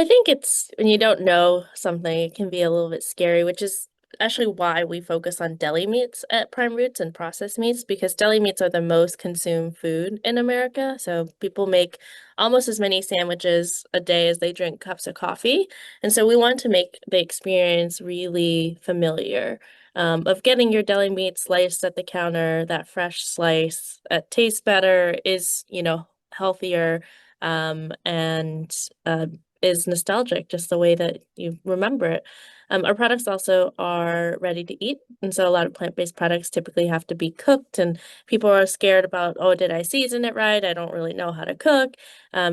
I think it's when you don't know something, it can be a little bit scary, which is actually why we focus on deli meats at Prime Roots and processed meats, because deli meats are the most consumed food in America. So people make almost as many sandwiches a day as they drink cups of coffee. And so we want to make the experience really familiar, of getting your deli meat sliced at the counter, that fresh slice that tastes better, is, healthier, and is nostalgic, just the way that you remember it. Our products also are ready to eat, and so a lot of plant-based products typically have to be cooked, and people are scared about, oh, did I season it right? I don't really know how to cook.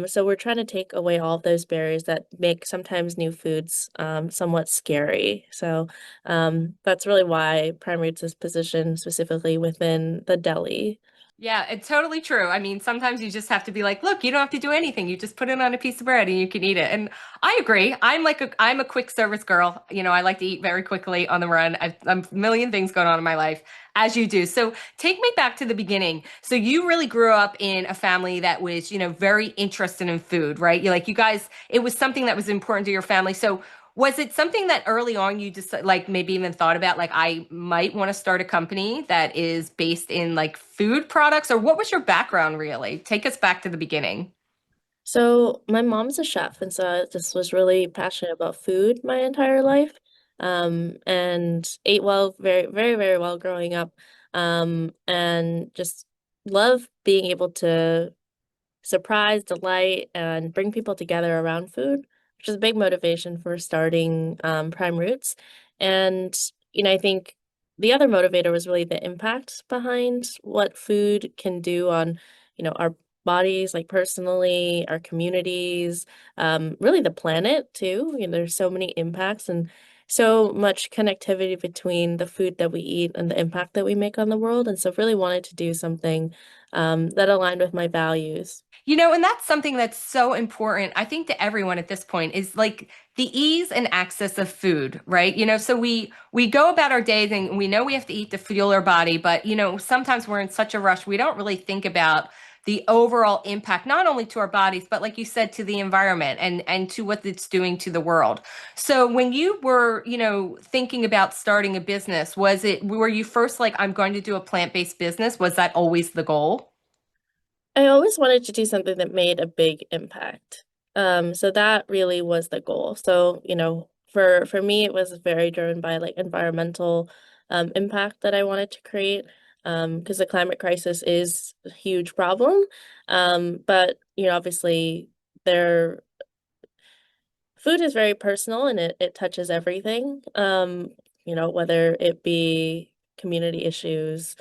So we're trying to take away all of those barriers that make sometimes new foods somewhat scary. So that's really why Prime Roots is positioned specifically within the deli. Yeah, it's totally true. I mean, sometimes you just have to be like, look, you don't have to do anything. You just put it on a piece of bread and you can eat it. And I agree. I'm a quick service girl. I like to eat very quickly on the run. I'm a million things going on in my life, as you do. So take me back to the beginning. So you really grew up in a family that was, very interested in food, right? You guys, it was something that was important to your family. So was it something that early on you just like maybe even thought about like I might want to start a company that is based in like food products, or what was your background really? Take us back to the beginning. So my mom's a chef, and so I just was really passionate about food my entire life, and ate well, very, very, very well growing up, and just love being able to surprise, delight, and bring people together around food, which is a big motivation for starting Prime Roots. And, I think the other motivator was really the impact behind what food can do on, our bodies, like personally, our communities, really the planet too. There's so many impacts and so much connectivity between the food that we eat and the impact that we make on the world. And so really wanted to do something that aligned with my values. And that's something that's so important, I think, to everyone at this point is like the ease and access of food, right? So we go about our days and we know we have to eat to fuel our body, but sometimes we're in such a rush, we don't really think about the overall impact, not only to our bodies, but like you said, to the environment and to what it's doing to the world. So when you were, thinking about starting a business, were you first like, I'm going to do a plant-based business? Was that always the goal? I always wanted to do something that made a big impact. So that really was the goal. So, for me, it was very driven by like environmental impact that I wanted to create. Because the climate crisis is a huge problem. But, obviously there food is very personal and it touches everything. Whether it be community issues,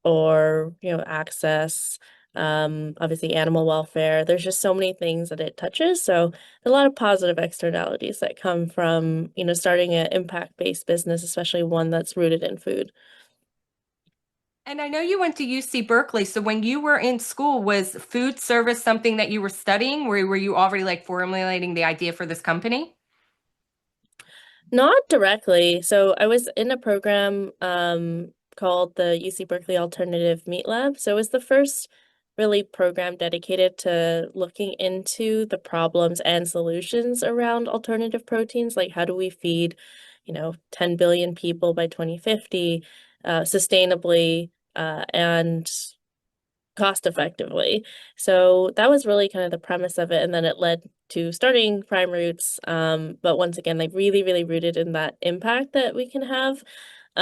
or, access, obviously animal welfare. There's just so many things that it touches. So a lot of positive externalities that come from, starting an impact-based business, especially one that's rooted in food. And I know you went to UC Berkeley. So when you were in school, was food service something that you were studying? Were you already like formulating the idea for this company? Not directly. So I was in a program called the UC Berkeley Alternative Meat Lab. So it was the first really program dedicated to looking into the problems and solutions around alternative proteins. Like how do we feed, 10 billion people by 2050, sustainably, and cost effectively. So that was really kind of the premise of it. And then it led to starting Prime Roots. But once again, like really, really rooted in that impact that we can have.